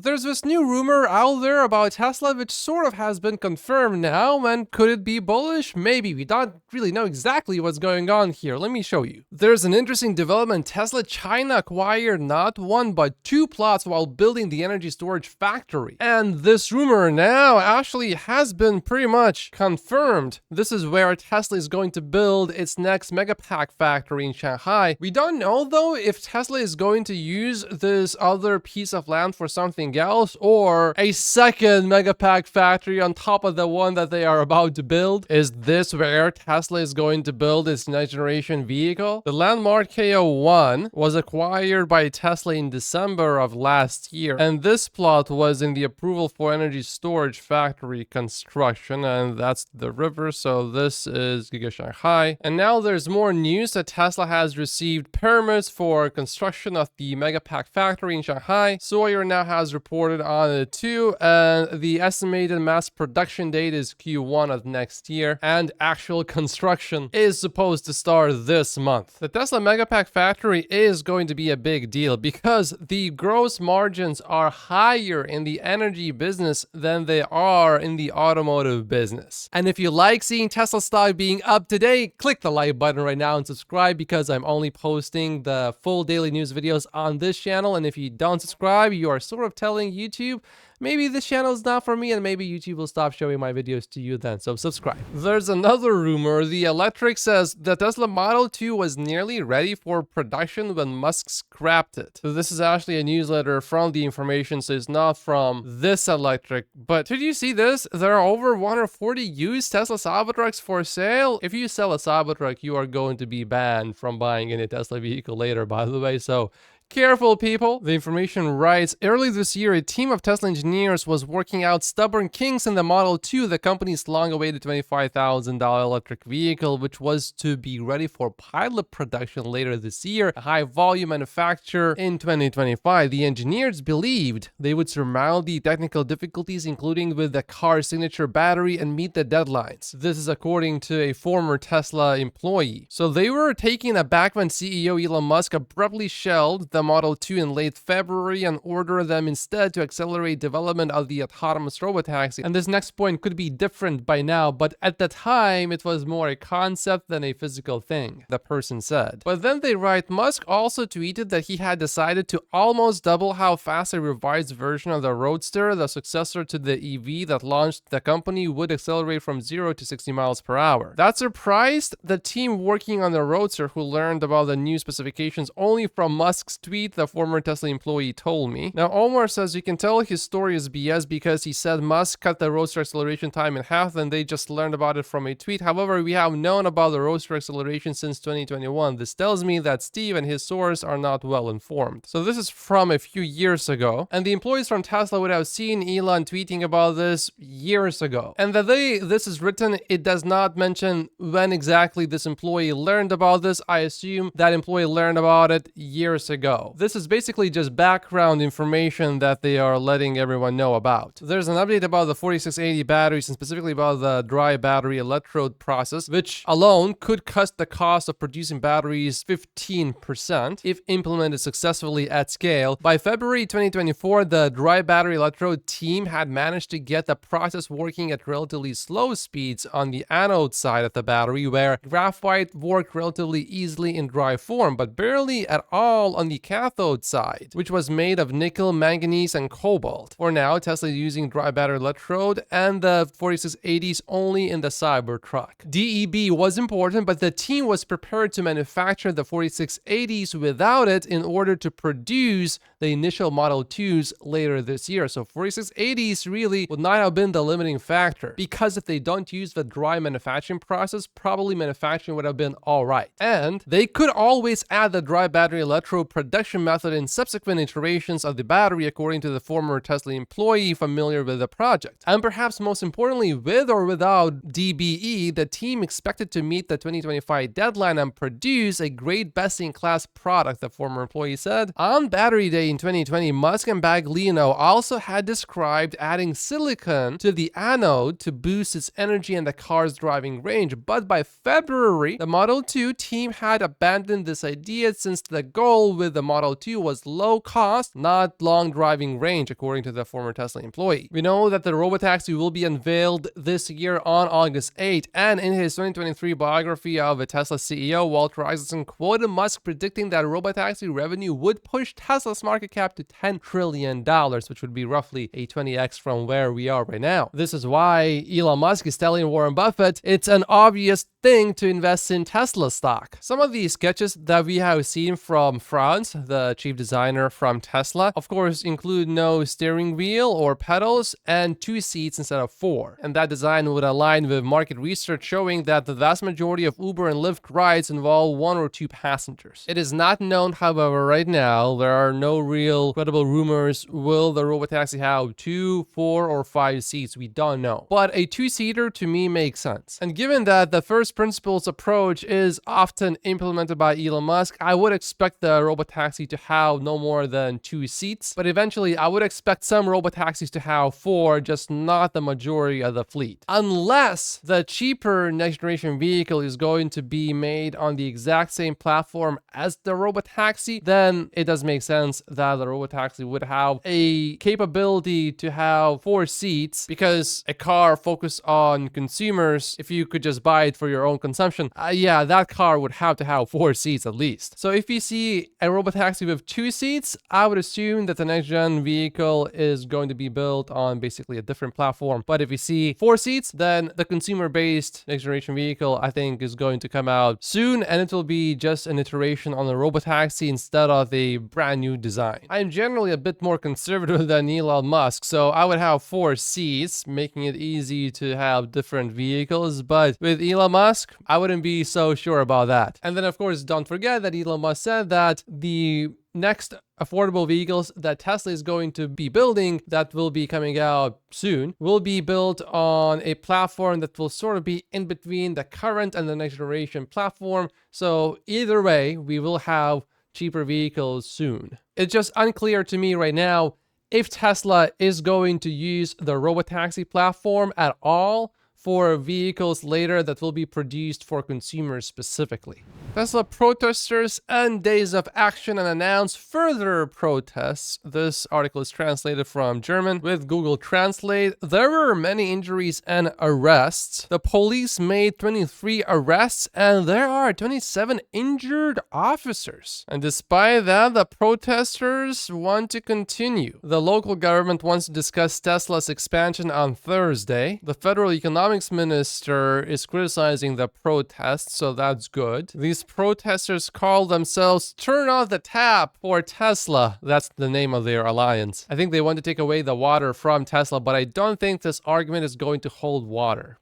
There's this new rumor out there about Tesla which sort of has been confirmed now, and could it be bullish? Maybe. We don't really know exactly what's going on here. Let me show you. There's an interesting development. Tesla China acquired not one but two plots while building the energy storage factory. And this rumor now actually has been pretty much confirmed. This is where Tesla is going to build its next Megapack factory in Shanghai. We don't know though if Tesla is going to use this other piece of land for something else, or a second Megapack factory on top of the one that they are about to build. Is this where Tesla is going to build its next generation vehicle? The landmark KO1 was acquired by Tesla in December of last year, and this plot was in the approval for energy storage factory construction, and that's the river, so this is Giga Shanghai. And now there's more news that Tesla has received permits for construction of the Megapack factory in Shanghai. Sawyer now has reported on it too, and the estimated mass production date is Q1 of next year, and actual construction is supposed to start this month. The Tesla Megapack factory is going to be a big deal because the gross margins are higher in the energy business than they are in the automotive business. And if you like seeing Tesla stock being up to date, click the like button right now and subscribe, because I'm only posting the full daily news videos on this channel. And if you don't subscribe, you are sort of telling YouTube maybe this channel is not for me, and maybe YouTube will stop showing my videos to you then, so subscribe. There's another rumor. The Electric says the Tesla Model 2 was nearly ready for production when Musk scrapped it. So this is actually a newsletter from The Information, so it's not from this Electric. But did you see this? There are over 140 used Tesla Cybertrucks for sale. If you sell a Cybertruck, you are going to be banned from buying any Tesla vehicle later, by the way, so careful, people. The Information writes, early this year, a team of Tesla engineers was working out stubborn kinks in the Model 2, the company's long-awaited $25,000 electric vehicle, which was to be ready for pilot production later this year, a high-volume manufacture in 2025. The engineers believed they would surmount the technical difficulties, including with the car's signature battery, and meet the deadlines. This is according to a former Tesla employee. So they were taken aback when CEO Elon Musk abruptly shelved the Model 2 in late February and ordered them instead to accelerate development of the autonomous Robotaxi. And this next point could be different by now, but at the time it was more a concept than a physical thing, the person said. But then they write, Musk also tweeted that he had decided to almost double how fast a revised version of the Roadster, the successor to the EV that launched the company, would accelerate from 0 to 60 miles per hour. That surprised the team working on the Roadster, who learned about the new specifications only from Musk's tweet, the former Tesla employee told me. Now, Omar says you can tell his story is BS because he said Musk cut the Roadster acceleration time in half, and they just learned about it from a tweet. However, we have known about the Roadster acceleration since 2021. This tells me that Steve and his source are not well informed. So this is from a few years ago, and the employees from Tesla would have seen Elon tweeting about this years ago. And the day this is written, it does not mention when exactly this employee learned about this. I assume that employee learned about it years ago. This is basically just background information that they are letting everyone know about. There's an update about the 4680 batteries, and specifically about the dry battery electrode process, which alone could cut the cost of producing batteries 15% if implemented successfully at scale. By February 2024, the dry battery electrode team had managed to get the process working at relatively slow speeds on the anode side of the battery, where graphite worked relatively easily in dry form, but barely at all on the cathode side, which was made of nickel, manganese, and cobalt. For now, Tesla is using dry battery electrode and the 4680s only in the Cybertruck. DEB was important, but the team was prepared to manufacture the 4680s without it in order to produce the initial Model 2s later this year. So 4680s really would not have been the limiting factor, because if they don't use the dry manufacturing process, probably manufacturing would have been all right. And they could always add the dry battery electrode production method in subsequent iterations of the battery, according to the former Tesla employee familiar with the project. And perhaps most importantly, with or without DBE, the team expected to meet the 2025 deadline and produce a great best-in-class product, the former employee said. On Battery Day in 2020, Musk and Baglino also had described adding silicon to the anode to boost its energy and the car's driving range, but by February, the Model 2 team had abandoned this idea, since the goal with the Model 2 was low cost, not long driving range, according to the former Tesla employee. We know that the Robotaxi will be unveiled this year on August 8, and in his 2023 biography of a Tesla CEO, Walter Isaacson quoted Musk predicting that Robotaxi revenue would push Tesla's market cap to $10 trillion, which would be roughly a 20x from where we are right now. This is why Elon Musk is telling Warren Buffett it's an obvious thing to invest in Tesla stock. Some of these sketches that we have seen from Franz, the chief designer from Tesla, of course include no steering wheel or pedals and 2 seats instead of 4. And that design would align with market research showing that the vast majority of Uber and Lyft rides involve 1 or 2 passengers. It is not known, however, right now, there are no real credible rumors, will the Robotaxi have 2, 4, or 5 seats? We don't know. But a 2-seater to me makes sense. And given that the first principles approach is often implemented by Elon Musk, I would expect the Robotaxi to have no more than 2 seats. But eventually, I would expect some Robotaxis to have 4, just not the majority of the fleet. Unless the cheaper next generation vehicle is going to be made on the exact same platform as the Robotaxi, then it does make sense that the Robotaxi would have a capability to have 4 seats, because a car focused on consumers, if you could just buy it for your own consumption, yeah, that car would have to have 4 seats at least. So if you see a Robotaxi with 2 seats, I would assume that the next gen vehicle is going to be built on basically a different platform. But if you see 4 seats, then the consumer-based next generation vehicle, I think, is going to come out soon, and it will be just an iteration on the Robotaxi instead of a brand new design. I'm generally a bit more conservative than Elon Musk, so I would have 4 seats, making it easy to have different vehicles. But with Elon Musk, I wouldn't be so sure about that. And then, of course, don't forget that Elon Musk said that the next affordable vehicles that Tesla is going to be building, that will be coming out soon, will be built on a platform that will sort of be in between the current and the next generation platform. So either way, we will have cheaper vehicles soon. It's just unclear to me right now if Tesla is going to use the Robotaxi platform at all for vehicles later that will be produced for consumers specifically. Tesla protesters end days of action and announce further protests. This article is translated from German with Google Translate. There were many injuries and arrests. The police made 23 arrests and there are 27 injured officers. And despite that, the protesters want to continue. The local government wants to discuss Tesla's expansion on Thursday. The federal economics minister is criticizing the protests, so that's good. These protesters call themselves Turn Off the Tap for Tesla. That's the name of their alliance. I think they want to take away the water from Tesla, but I don't think this argument is going to hold water.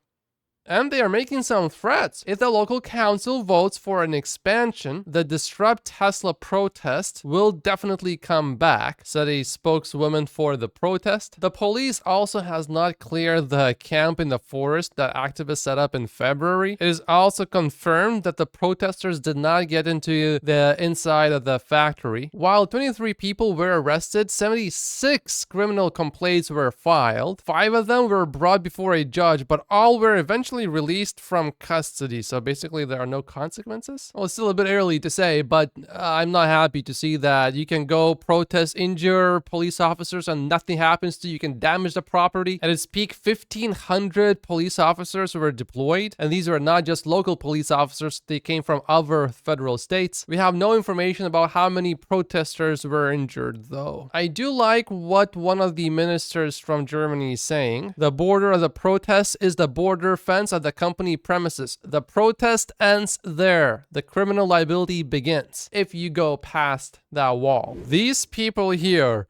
And they are making some threats. If the local council votes for an expansion, the Disrupt Tesla protest will definitely come back, said a spokeswoman for the protest. The police also has not cleared the camp in the forest that activists set up in February. It is also confirmed that the protesters did not get into the inside of the factory. While 23 people were arrested, 76 criminal complaints were filed. 5 of them were brought before a judge, but all were eventually released from custody. So basically there are no consequences. Well, it's still a bit early to say, but I'm not happy to see that you can go protest, injure police officers and nothing happens to you. You can damage the property. At its peak, 1,500 police officers were deployed, and these were not just local police officers, they came from other federal states. We have no information about how many protesters were injured though. I do like what one of the ministers from Germany is saying. The border of the protest is the border fence of the company premises. The protest ends there. The criminal liability begins if you go past that wall. These people here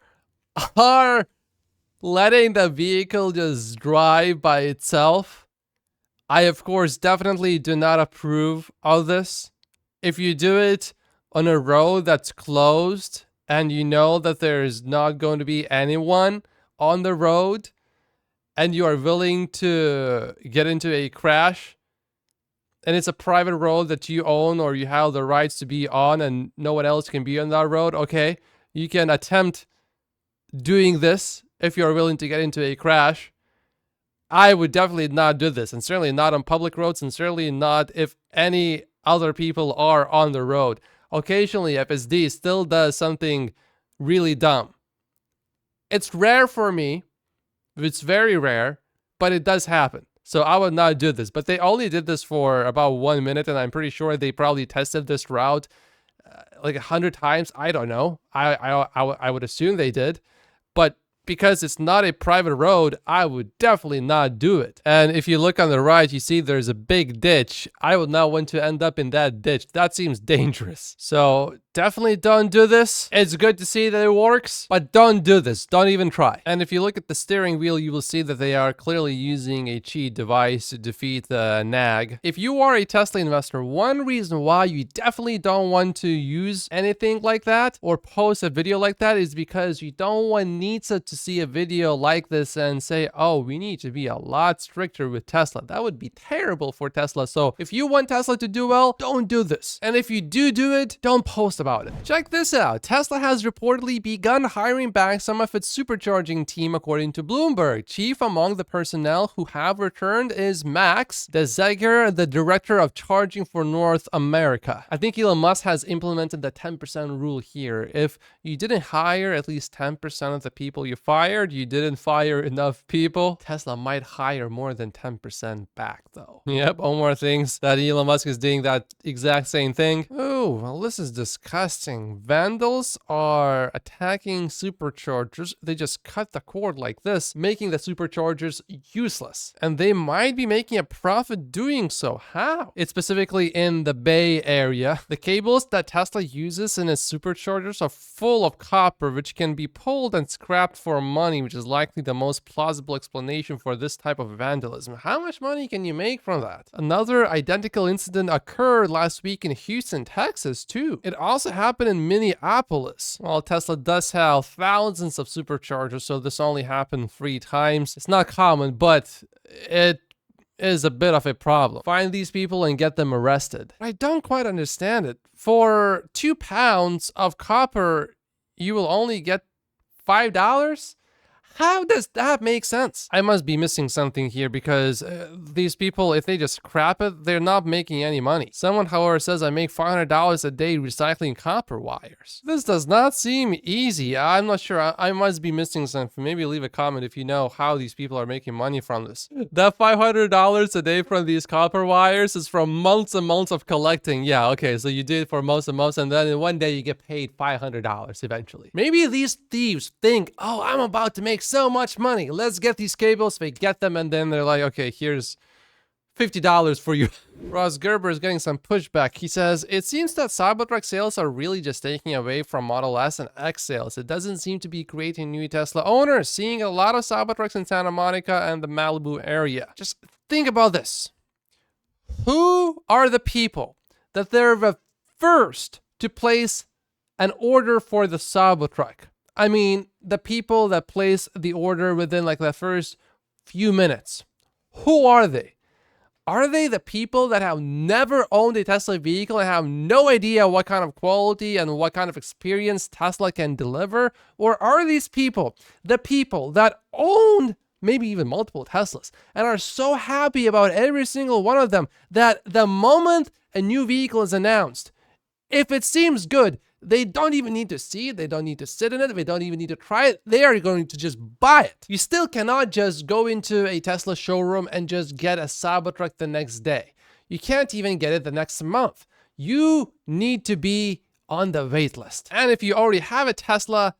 are letting the vehicle just drive by itself. I, of course, definitely do not approve of this. If you do it on a road that's closed and you know that there is not going to be anyone on the road, and you are willing to get into a crash, and it's a private road that you own or you have the rights to be on and no one else can be on that road, okay, you can attempt doing this if you're willing to get into a crash. I would definitely not do this, and certainly not on public roads, and certainly not if any other people are on the road. occasionally FSD still does something really dumb. It's rare for me. It's very rare, but it does happen. So I would not do this. But they only did this for about 1 minute, and I'm pretty sure they probably tested this route like 100 times. I don't know. I would assume they did. But because it's not a private road, I would definitely not do it. And if you look on the right, you see there's a big ditch. I would not want to end up in that ditch. That seems dangerous. So definitely don't do this. It's good to see that it works, but don't do this. Don't even try. And if you look at the steering wheel, you will see that they are clearly using a cheat device to defeat the nag. If you are a Tesla investor, one reason why you definitely don't want to use anything like that or post a video like that is because you don't want NHTSA to see a video like this and say, oh, we need to be a lot stricter with Tesla. That would be terrible for Tesla. So if you want Tesla to do well, don't do this. And if you do it, don't post about it. Check this out. Tesla has reportedly begun hiring back some of its supercharging team, according to Bloomberg. Chief among the personnel who have returned is Max DeZeger, the director of charging for North America. I think Elon Musk has implemented the 10% rule here. If you didn't hire at least 10% of the people you fired, you didn't fire enough people, Tesla might hire more than 10% back though. Yep, one more things that Elon Musk is doing that exact same thing. Oh, well, this is disgusting. Vandals are attacking superchargers. They just cut the cord like this, making the superchargers useless. And they might be making a profit doing so. How? It's specifically in the Bay Area. The cables that Tesla uses in its superchargers are full of copper, which can be pulled and scrapped for money, which is likely the most plausible explanation for this type of vandalism. How much money can you make from that? Another identical incident occurred last week in Houston, Texas, too. It also happened in Minneapolis. While Tesla does have thousands of superchargers, so this only happened 3 times. It's not common, but it is a bit of a problem. Find these people and get them arrested. I don't quite understand it. For 2 pounds of copper, you will only get $5? How does that make sense? I must be missing something here because these people, if they just scrap it, they're not making any money. Someone, however, says I make $500 a day recycling copper wires. This does not seem easy. I'm not sure. I must be missing something. Maybe leave a comment if you know how these people are making money from this. That $500 a day from these copper wires is from months and months of collecting. Yeah, okay, so you did it for months and months, and then in one day you get paid $500 eventually. Maybe these thieves think, oh, I'm about to make so much money. Let's get these cables. They get them, and then they're like, okay, here's $50 for you. Ross Gerber is getting some pushback. He says, it seems that Cybertruck sales are really just taking away from Model S and X sales. It doesn't seem to be creating new Tesla owners. Seeing a lot of Cybertrucks in Santa Monica and the Malibu area. Just think about this. Who are the people that they're the first to place an order for the Cybertruck? I mean, the people that place the order within like the first few minutes. Who are they? Are they the people that have never owned a Tesla vehicle and have no idea what kind of quality and what kind of experience Tesla can deliver? Or are these people the people that own maybe even multiple Teslas and are so happy about every single one of them that the moment a new vehicle is announced, if it seems good, they don't even need to see it. They don't need to sit in it. They don't even need to try it. They are going to just buy it. You still cannot just go into a Tesla showroom and just get a Cybertruck the next day. You can't even get it the next month. You need to be on the wait list. And if you already have a Tesla,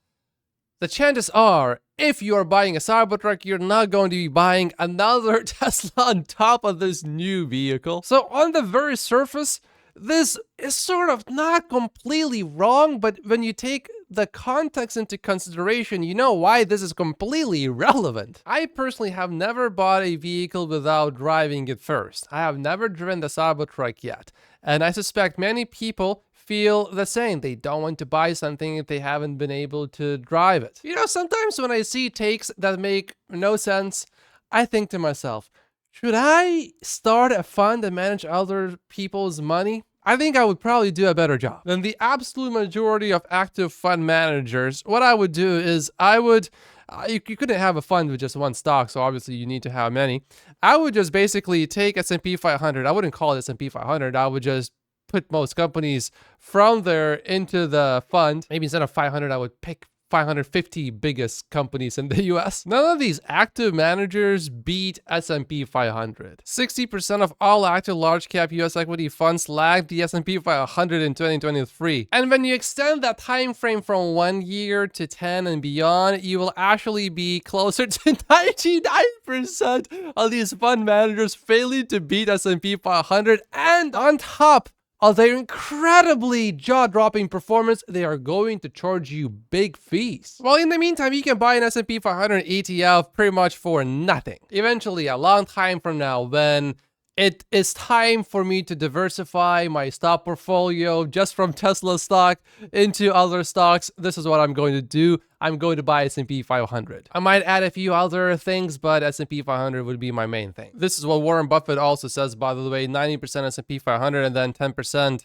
the chances are, if you are buying a Cybertruck, you're not going to be buying another Tesla on top of this new vehicle. So on the very surface, this is sort of not completely wrong, but when you take the context into consideration, you know why this is completely irrelevant. I personally have never bought a vehicle without driving it first. I have never driven the Cybertruck yet, and I suspect many people feel the same. They don't want to buy something if they haven't been able to drive it. You know, sometimes when I see takes that make no sense, I think to myself, should I start a fund and manage other people's money? I think I would probably do a better job than the absolute majority of active fund managers. What I would do is you couldn't have a fund with just one stock, so obviously you need to have many. I would just basically take S&P 500. I wouldn't call it S&P 500. I would just put most companies from there into the fund. Maybe instead of 500, I would pick 550 biggest companies in the US. None of these active managers beat S&P 500. 60% of all active large cap US equity funds lagged the S&P 500 in 2023. And when you extend that time frame from 1 year to 10 and beyond, you will actually be closer to 99% of these fund managers failing to beat S&P 500, and on top of their incredibly jaw-dropping performance, they are going to charge you big fees. Well, in the meantime, you can buy an S&P 500 ETF pretty much for nothing. Eventually, a long time from now, when it is time for me to diversify my stock portfolio just from Tesla stock into other stocks, this is what I'm going to do. I'm going to buy S&P 500. I might add a few other things, but S&P 500 would be my main thing. This is what Warren Buffett also says, by the way, 90% S&P 500 and then 10%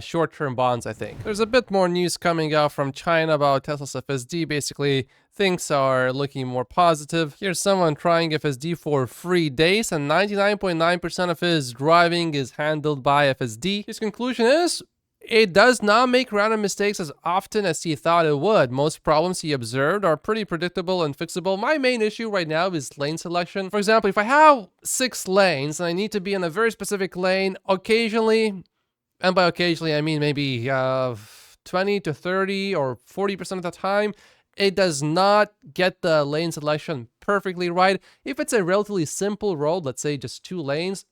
short-term bonds, I think. There's a bit more news coming out from China about Tesla's FSD. Basically, things are looking more positive. Here's someone trying FSD for 3 days, and 99.9% of his driving is handled by FSD. His conclusion is, it does not make random mistakes as often as he thought it would. Most problems he observed are pretty predictable and fixable. My main issue right now is lane selection. For example, if I have 6 lanes and I need to be in a very specific lane, occasionally, and by occasionally I mean maybe 20 to 30 or 40% of the time, it does not get the lane selection perfectly right. If it's a relatively simple road, let's say just 2 lanes,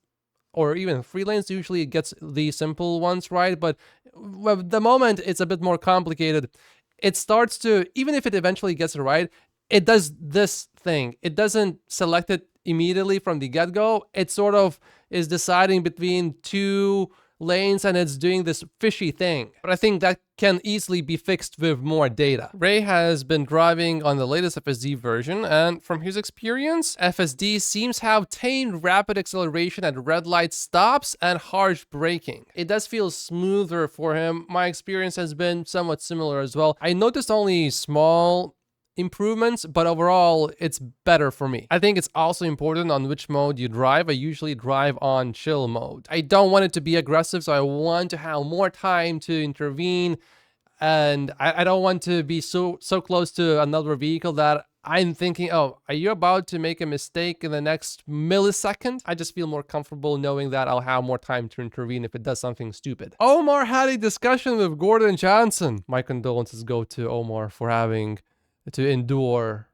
or even 3 lanes, usually it gets the simple ones right. But the moment it's a bit more complicated, it starts to, even if it eventually gets it right, it does this thing. It doesn't select it immediately from the get-go. It sort of is deciding between 2 lanes and it's doing this fishy thing. But I think that can easily be fixed with more data. Ray has been driving on the latest FSD version, and from his experience, FSD seems to have attained rapid acceleration at red light stops and harsh braking. It does feel smoother for him. My experience has been somewhat similar as well. I noticed only small improvements, but overall it's better for me. I think it's also important on which mode you drive. I usually drive on chill mode. I don't want it to be aggressive, so I want to have more time to intervene, and I don't want to be so close to another vehicle that I'm thinking, oh, are you about to make a mistake in the next millisecond? I just feel more comfortable knowing that I'll have more time to intervene if it does something stupid. Omar had a discussion with Gordon Johnson. My condolences go to Omar for having to endure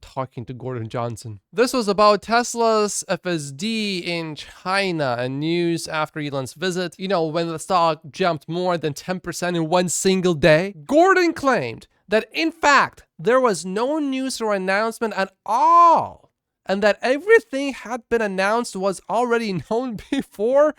talking to Gordon Johnson. This was about Tesla's FSD in China and news after Elon's visit. You know, when the stock jumped more than 10% in one single day. Gordon claimed that in fact, there was no news or announcement at all, and that everything had been announced was already known before.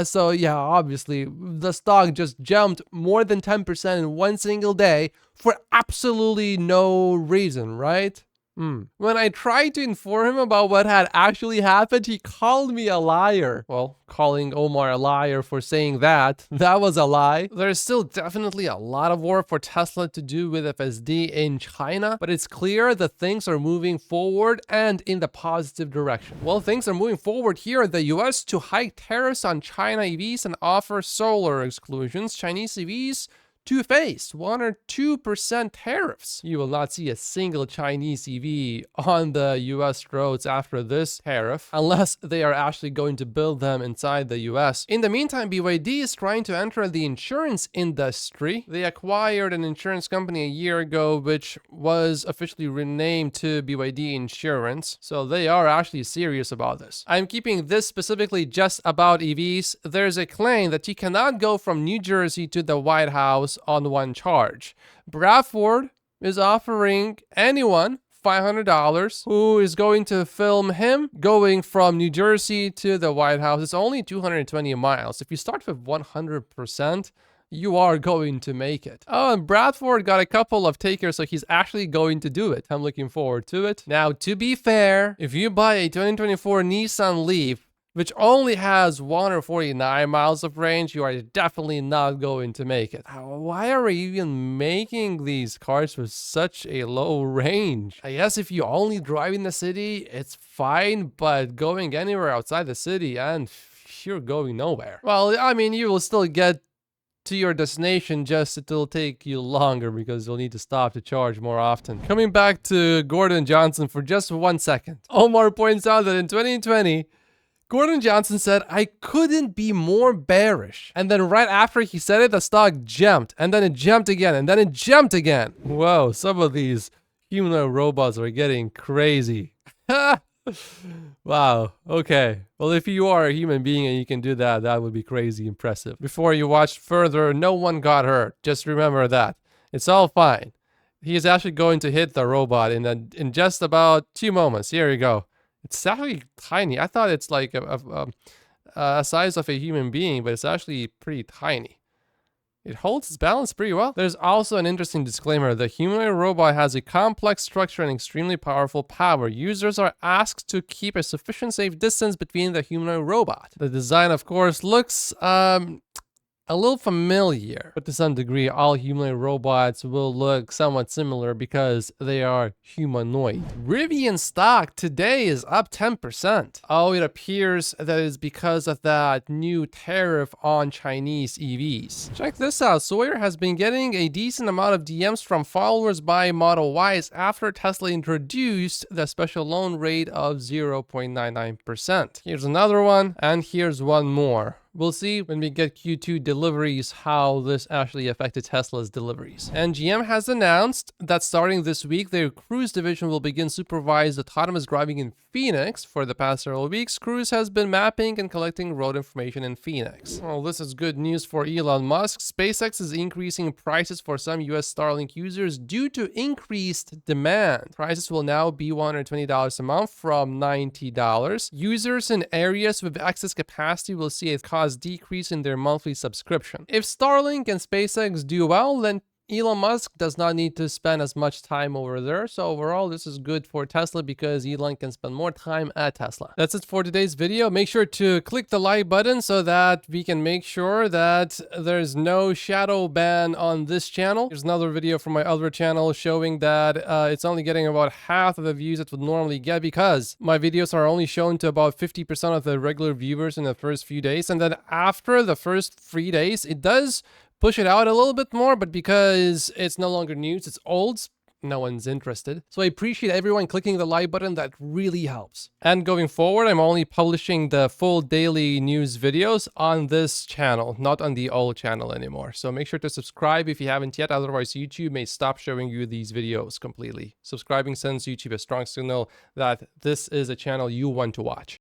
So yeah, obviously the stock just jumped more than 10% in one single day for absolutely no reason, right? When I tried to inform him about what had actually happened, he called me a liar. Well, calling Omar a liar for saying that was a lie. There's still definitely a lot of work for Tesla to do with FSD in China, but it's clear that things are moving forward and in the positive direction. Well, things are moving forward here in the US to hike tariffs on China EVs and offer solar exclusions. Chinese EVs to face 1 or 2% tariffs. You will not see a single Chinese EV on the US roads after this tariff, unless they are actually going to build them inside the US. In the meantime, BYD is trying to enter the insurance industry. They acquired an insurance company a year ago, which was officially renamed to BYD Insurance. So they are actually serious about this. I'm keeping this specifically just about EVs. There's a claim that you cannot go from New Jersey to the White House on one charge. Bradford is offering anyone $500 who is going to film him going from New Jersey to the White House. It's only 220 miles. If you start with 100%, you are going to make it. Oh, and Bradford got a couple of takers, so he's actually going to do it. I'm looking forward to it. Now, to be fair, if you buy a 2024 Nissan Leaf, which only has 149 miles of range, you are definitely not going to make it. Why are we even making these cars with such a low range? I guess if you only drive in the city, it's fine, but going anywhere outside the city and you're going nowhere. Well, I mean, you will still get to your destination, just it'll take you longer because you'll need to stop to charge more often. Coming back to Gordon Johnson for just 1 second. Omar points out that in 2020, Gordon Johnson said, "I couldn't be more bearish." And then right after he said it, the stock jumped, and then it jumped again, and then it jumped again. Whoa, some of these humanoid robots are getting crazy. Wow, okay. Well, if you are a human being and you can do that, that would be crazy impressive. Before you watch further, no one got hurt. Just remember that. It's all fine. He is actually going to hit the robot in just about 2 moments. Here you go. It's actually tiny. I thought it's like a size of a human being, but it's actually pretty tiny. It holds its balance pretty well. There's also an interesting disclaimer. The humanoid robot has a complex structure and extremely powerful power. Users are asked to keep a sufficient safe distance between the humanoid robot. The design, of course, looks a little familiar, but to some degree, all humanoid robots will look somewhat similar because they are humanoid. Rivian stock today is up 10%. Oh, it appears that it's because of that new tariff on Chinese EVs. Check this out. Sawyer has been getting a decent amount of DMs from followers buying Model Ys after Tesla introduced the special loan rate of 0.99%. Here's another one, and here's one more. We'll see when we get Q2 deliveries how this actually affected Tesla's deliveries. And GM has announced that starting this week, their Cruise division will begin supervised autonomous driving in Phoenix. For the past several weeks, Cruise has been mapping and collecting road information in Phoenix. Well, this is good news for Elon Musk. SpaceX is increasing prices for some US Starlink users due to increased demand. Prices will now be $120 a month from $90. Users in areas with excess capacity will see a cost decrease in their monthly subscription. If Starlink and SpaceX do well, then Elon Musk does not need to spend as much time over there. So overall, this is good for Tesla because Elon can spend more time at Tesla. That's it for today's video. Make sure to click the like button so that we can make sure that there's no shadow ban on this channel. Here's another video from my other channel showing that it's only getting about half of the views it would normally get because my videos are only shown to about 50% of the regular viewers in the first few days. And then after the first 3 days, it does push it out a little bit more, but because it's no longer news, it's old, no one's interested. So I appreciate everyone clicking the like button. That really helps. And going forward, I'm only publishing the full daily news videos on this channel, not on the old channel anymore. So make sure to subscribe if you haven't yet. Otherwise, YouTube may stop showing you these videos completely. Subscribing sends YouTube a strong signal that this is a channel you want to watch.